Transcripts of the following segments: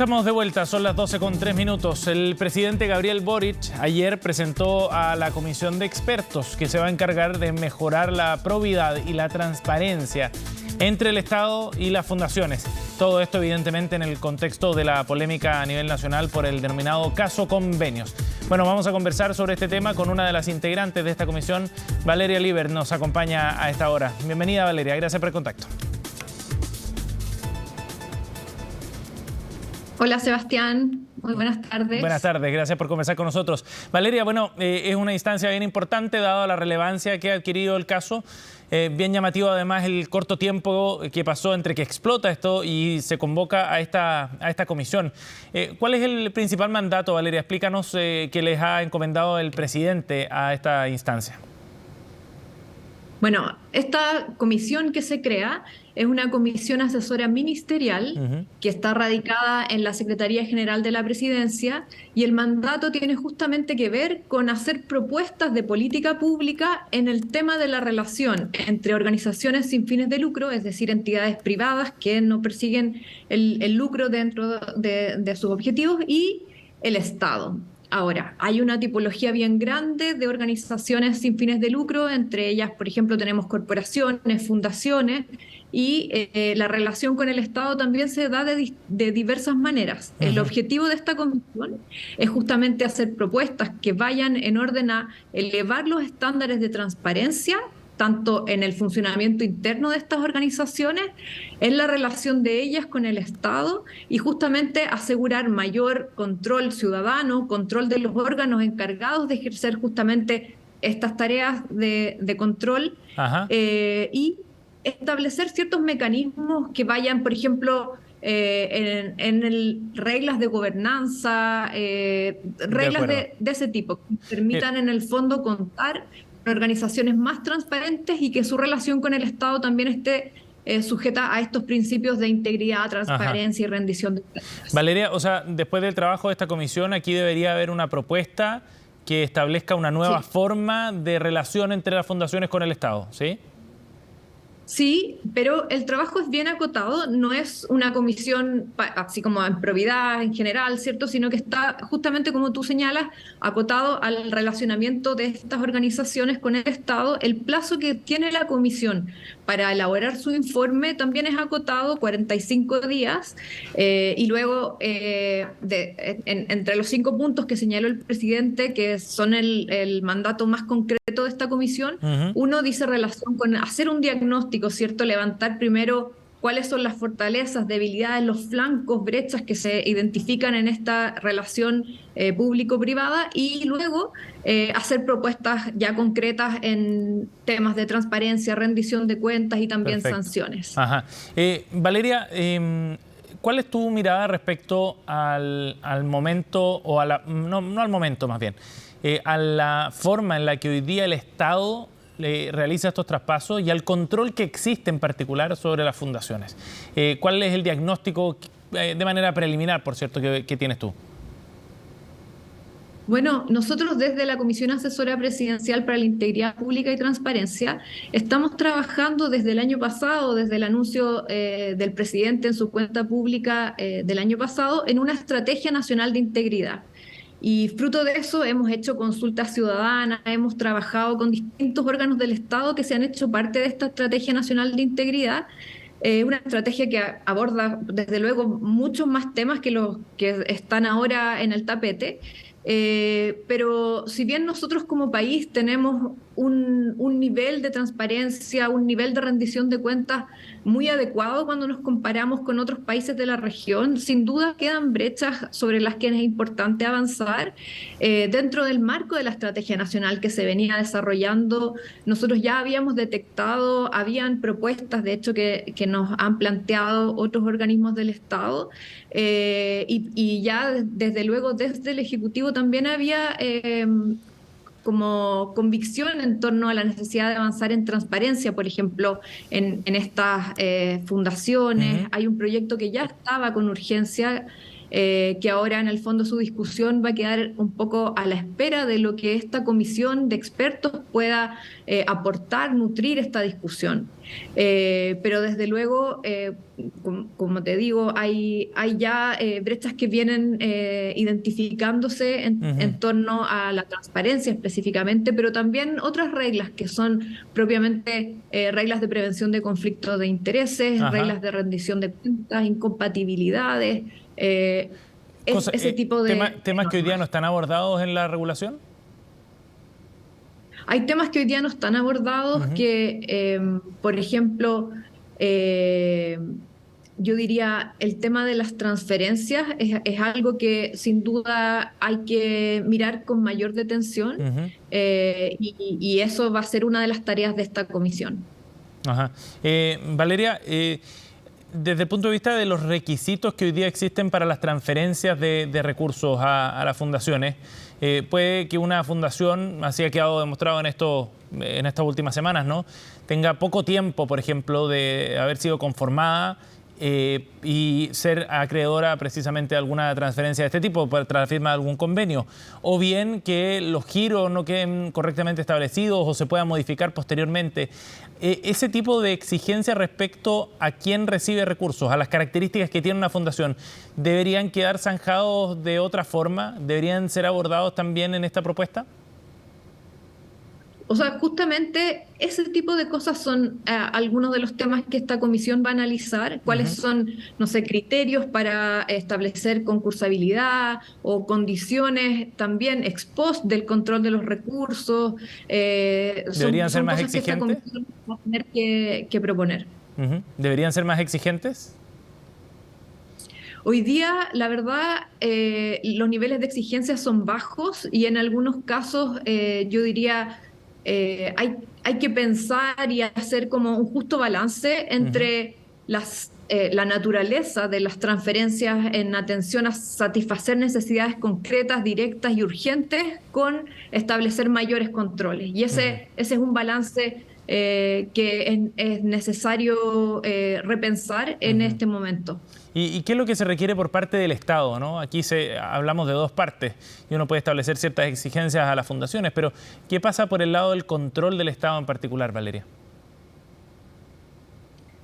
Estamos de vuelta, son las 12:03. El presidente Gabriel Boric ayer presentó a la comisión de expertos que se va a encargar de mejorar la probidad y la transparencia entre el Estado y las fundaciones. Todo esto evidentemente en el contexto de la polémica a nivel nacional por el denominado caso Convenios. Bueno, vamos a conversar sobre este tema con una de las integrantes de esta comisión. Valeria Liber nos acompaña a esta hora. Bienvenida, Valeria, gracias por el contacto. Hola Sebastián, muy buenas tardes. Buenas tardes, gracias por conversar con nosotros. Valeria, bueno, es una instancia bien importante dada la relevancia que ha adquirido el caso. Bien llamativo además el corto tiempo que pasó entre que explota esto y se convoca a esta comisión. ¿Cuál es el principal mandato, Valeria? Explícanos qué les ha encomendado el presidente a esta instancia. Bueno, esta comisión que se crea es una comisión asesora ministerial que está radicada en la Secretaría General de la Presidencia, y el mandato tiene justamente que ver con hacer propuestas de política pública en el tema de la relación entre organizaciones sin fines de lucro, es decir, entidades privadas que no persiguen el lucro dentro de sus objetivos, y el Estado. Ahora, hay una tipología bien grande de organizaciones sin fines de lucro, entre ellas, por ejemplo, tenemos corporaciones, fundaciones, y la relación con el Estado también se da de diversas maneras. El objetivo de esta comisión es justamente hacer propuestas que vayan en orden a elevar los estándares de transparencia, tanto en el funcionamiento interno de estas organizaciones, en la relación de ellas con el Estado, y justamente asegurar mayor control ciudadano, control de los órganos encargados de ejercer justamente estas tareas de control, y establecer ciertos mecanismos que vayan, por ejemplo, reglas de gobernanza, reglas de ese tipo, que permitan en el fondo contar organizaciones más transparentes y que su relación con el Estado también esté sujeta a estos principios de integridad, transparencia y rendición de cuentas. Valeria, o sea, después del trabajo de esta comisión, aquí debería haber una propuesta que establezca una nueva forma de relación entre las fundaciones con el Estado, ¿sí? Sí, pero el trabajo es bien acotado, no es una comisión así como en probidad en general, ¿cierto? Sino que está justamente, como tú señalas, acotado al relacionamiento de estas organizaciones con el Estado. El plazo que tiene la comisión para elaborar su informe también es acotado, 45 días, y luego entre los 5 puntos que señaló el presidente, que son el mandato más concreto de esta comisión, uno dice relación con hacer un diagnóstico, ¿cierto? Levantar primero cuáles son las fortalezas, debilidades, los flancos, brechas que se identifican en esta relación público-privada, y luego hacer propuestas ya concretas en temas de transparencia, rendición de cuentas y también sanciones. Valeria, ¿cuál es tu mirada respecto al momento, o no al momento más bien, a la forma en la que hoy día el Estado realiza estos traspasos y al control que existe en particular sobre las fundaciones? ¿Cuál es el diagnóstico, de manera preliminar, por cierto, que tienes tú? Bueno, nosotros desde la Comisión Asesora Presidencial para la Integridad Pública y Transparencia estamos trabajando desde el año pasado, desde el anuncio del presidente en su cuenta pública del año pasado, en una estrategia nacional de integridad. Y fruto de eso hemos hecho consultas ciudadanas, hemos trabajado con distintos órganos del Estado que se han hecho parte de esta Estrategia Nacional de Integridad, una estrategia que aborda desde luego muchos más temas que los que están ahora en el tapete. Pero si bien nosotros como país tenemos un nivel de transparencia, un nivel de rendición de cuentas muy adecuado cuando nos comparamos con otros países de la región, sin duda quedan brechas sobre las que es importante avanzar. Dentro del marco de la estrategia nacional que se venía desarrollando, nosotros ya habíamos detectado, habían propuestas de hecho que nos han planteado otros organismos del Estado, y ya desde luego desde el Ejecutivo también había como convicción en torno a la necesidad de avanzar en transparencia, por ejemplo, en estas fundaciones. Hay un proyecto que ya estaba con urgencia que ahora en el fondo su discusión va a quedar un poco a la espera de lo que esta comisión de expertos pueda aportar, nutrir esta discusión. Pero desde luego, como te digo, hay ya brechas que vienen identificándose en torno a la transparencia específicamente, pero también otras reglas que son propiamente reglas de prevención de conflictos de intereses, reglas de rendición de cuentas, incompatibilidades, ese tipo de temas que hoy día no están abordados en la regulación. Hay temas que hoy día no están abordados que, por ejemplo, yo diría el tema de las transferencias es algo que sin duda hay que mirar con mayor detención y eso va a ser una de las tareas de esta comisión. Valeria, desde el punto de vista de los requisitos que hoy día existen para las transferencias de recursos a las fundaciones, puede que una fundación, así ha quedado demostrado en estas últimas semanas, ¿no?, tenga poco tiempo, por ejemplo, de haber sido conformada y ser acreedora precisamente de alguna transferencia de este tipo tras la firma de algún convenio, o bien que los giros no queden correctamente establecidos o se puedan modificar posteriormente. Ese tipo de exigencia respecto a quién recibe recursos, a las características que tiene una fundación, ¿deberían quedar zanjados de otra forma? ¿Deberían ser abordados también en esta propuesta? O sea, justamente ese tipo de cosas son algunos de los temas que esta comisión va a analizar, cuáles son, no sé, criterios para establecer concursabilidad o condiciones también ex post del control de los recursos. ¿Deberían ser más exigentes? Que esta comisión va a tener que proponer. ¿Deberían ser más exigentes? Hoy día, la verdad, los niveles de exigencia son bajos y en algunos casos yo diría hay que pensar y hacer como un justo balance entre la naturaleza de las transferencias en atención a satisfacer necesidades concretas, directas y urgentes con establecer mayores controles. Y ese es un balance que es necesario repensar en este momento. ¿Y qué es lo que se requiere por parte del Estado, ¿no? Aquí hablamos de dos partes y uno puede establecer ciertas exigencias a las fundaciones, pero ¿qué pasa por el lado del control del Estado en particular, Valeria?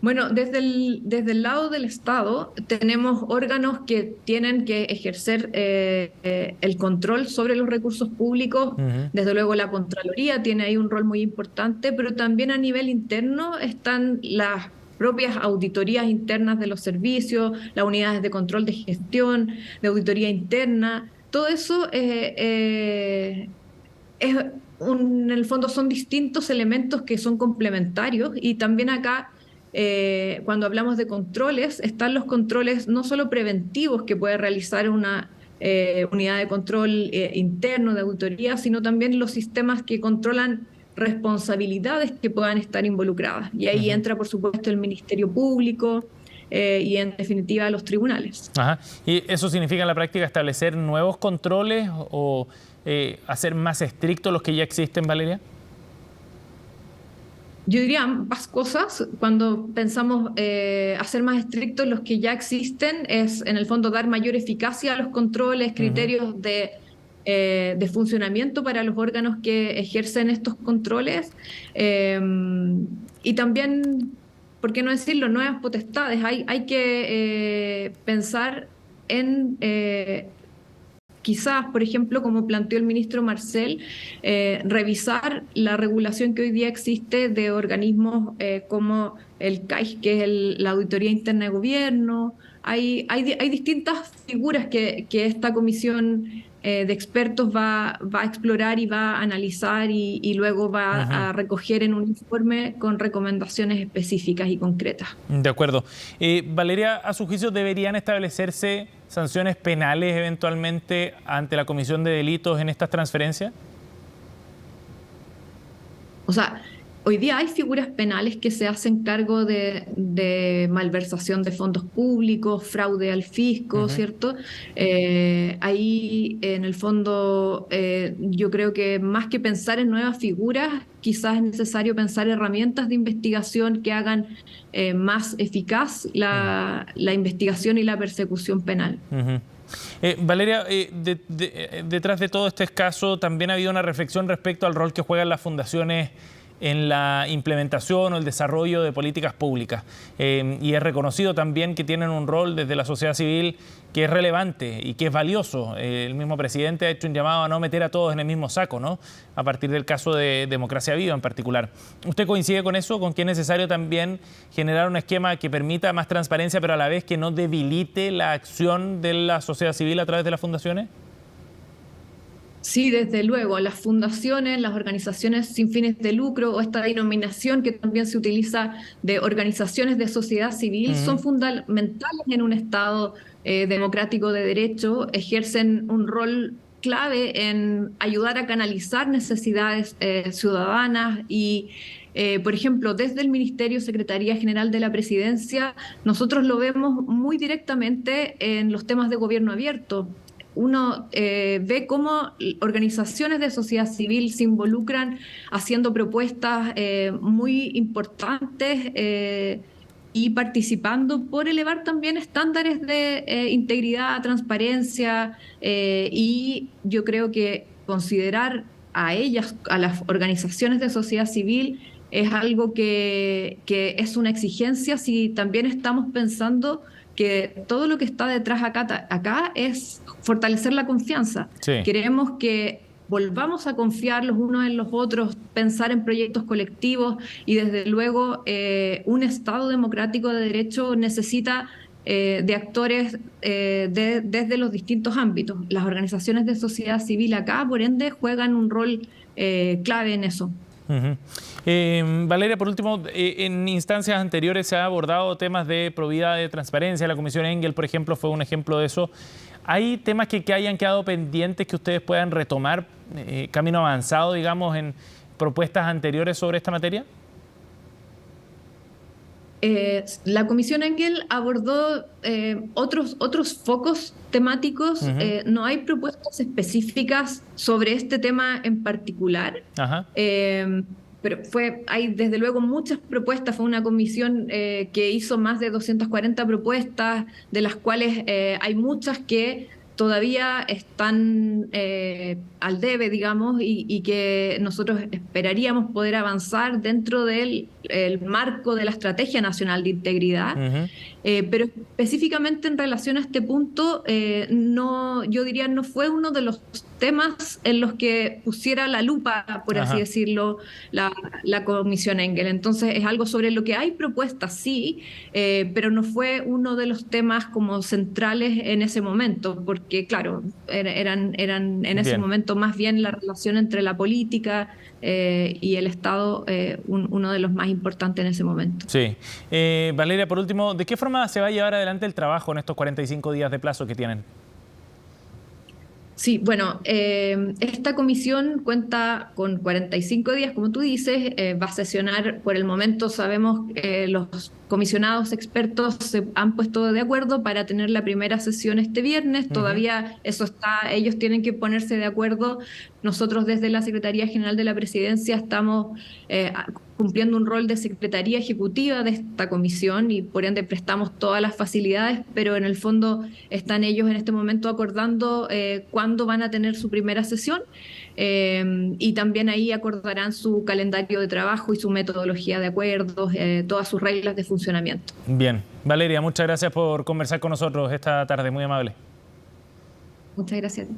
Bueno, desde el lado del Estado tenemos órganos que tienen que ejercer el control sobre los recursos públicos. Desde luego la Contraloría tiene ahí un rol muy importante, pero también a nivel interno están las propias auditorías internas de los servicios, las unidades de control de gestión, de auditoría interna. Todo eso en el fondo son distintos elementos que son complementarios y también acá cuando hablamos de controles, están los controles no solo preventivos que puede realizar una unidad de control interno de auditoría, sino también los sistemas que controlan responsabilidades que puedan estar involucradas. Y ahí entra, por supuesto, el Ministerio Público y, en definitiva, los tribunales. ¿Y eso significa en la práctica establecer nuevos controles o hacer más estrictos los que ya existen, Valeria? Yo diría ambas cosas. Cuando pensamos hacer más estrictos los que ya existen, es en el fondo dar mayor eficacia a los controles, criterios de funcionamiento para los órganos que ejercen estos controles y también, ¿por qué no decirlo?, nuevas potestades. Hay que pensar en quizás, por ejemplo, como planteó el ministro Marcel, revisar la regulación que hoy día existe de organismos como el CAIG, que es la Auditoría Interna de Gobierno. Hay distintas figuras que esta comisión de expertos va a explorar y va a analizar y luego va a recoger en un informe con recomendaciones específicas y concretas. De acuerdo. Valeria, a su juicio, ¿deberían establecerse sanciones penales eventualmente ante la comisión de delitos en estas transferencias? O sea, Hoy día hay figuras penales que se hacen cargo de malversación de fondos públicos, fraude al fisco, ¿cierto? Ahí, en el fondo, yo creo que más que pensar en nuevas figuras, quizás es necesario pensar herramientas de investigación que hagan más eficaz la investigación y la persecución penal. Valeria, detrás de todo este caso también ha habido una reflexión respecto al rol que juegan las fundaciones en la implementación o el desarrollo de políticas públicas. Y es reconocido también que tienen un rol desde la sociedad civil que es relevante y que es valioso. El mismo presidente ha hecho un llamado a no meter a todos en el mismo saco, ¿no? A partir del caso de Democracia Viva en particular. ¿Usted coincide con eso? ¿Con que es necesario también generar un esquema que permita más transparencia, pero a la vez que no debilite la acción de la sociedad civil a través de las fundaciones? Sí, desde luego, las fundaciones, las organizaciones sin fines de lucro o esta denominación que también se utiliza de organizaciones de sociedad civil son fundamentales en un Estado democrático de derecho, ejercen un rol clave en ayudar a canalizar necesidades ciudadanas y, por ejemplo, desde el Ministerio Secretaría General de la Presidencia, nosotros lo vemos muy directamente en los temas de gobierno abierto. Uno ve cómo organizaciones de sociedad civil se involucran haciendo propuestas muy importantes y participando por elevar también estándares de integridad, transparencia y yo creo que considerar a ellas, a las organizaciones de sociedad civil, es algo que es una exigencia si también estamos pensando que todo lo que está detrás acá es fortalecer la confianza. Sí. Queremos que volvamos a confiar los unos en los otros, pensar en proyectos colectivos y desde luego un Estado democrático de derecho necesita de actores desde los distintos ámbitos. Las organizaciones de sociedad civil acá, por ende, juegan un rol clave en eso. Valeria, por último, en instancias anteriores se ha abordado temas de probidad, de transparencia. La Comisión Engel, por ejemplo, fue un ejemplo de eso. ¿Hay temas que hayan quedado pendientes que ustedes puedan retomar, camino avanzado, digamos, en propuestas anteriores sobre esta materia? La Comisión Engel abordó otros focos temáticos. No hay propuestas específicas sobre este tema en particular. Pero hay desde luego muchas propuestas. Fue una comisión que hizo más de 240 propuestas, de las cuales hay muchas que todavía están al debe, digamos, y que nosotros esperaríamos poder avanzar dentro del marco de la Estrategia Nacional de Integridad. Pero específicamente en relación a este punto, yo diría no fue uno de los temas en los que pusiera la lupa, por así decirlo, la Comisión Engel. Entonces es algo sobre lo que hay propuestas, sí, pero no fue uno de los temas como centrales en ese momento, porque claro, eran en ese momento más bien la relación entre la política y el Estado, uno de los más importantes en ese momento. Sí. Valeria, por último, ¿de qué forma se va a llevar adelante el trabajo en estos 45 días de plazo que tienen? Sí, bueno, esta comisión cuenta con 45 días, como tú dices, va a sesionar, por el momento sabemos que los comisionados expertos se han puesto de acuerdo para tener la primera sesión este viernes, todavía eso está, ellos tienen que ponerse de acuerdo. Nosotros desde la Secretaría General de la Presidencia estamos cumpliendo un rol de secretaría ejecutiva de esta comisión y por ende prestamos todas las facilidades, pero en el fondo están ellos en este momento acordando cuándo van a tener su primera sesión y también ahí acordarán su calendario de trabajo y su metodología de acuerdos, todas sus reglas de funcionamiento. Bien. Valeria, muchas gracias por conversar con nosotros esta tarde, muy amable. Muchas gracias a ti.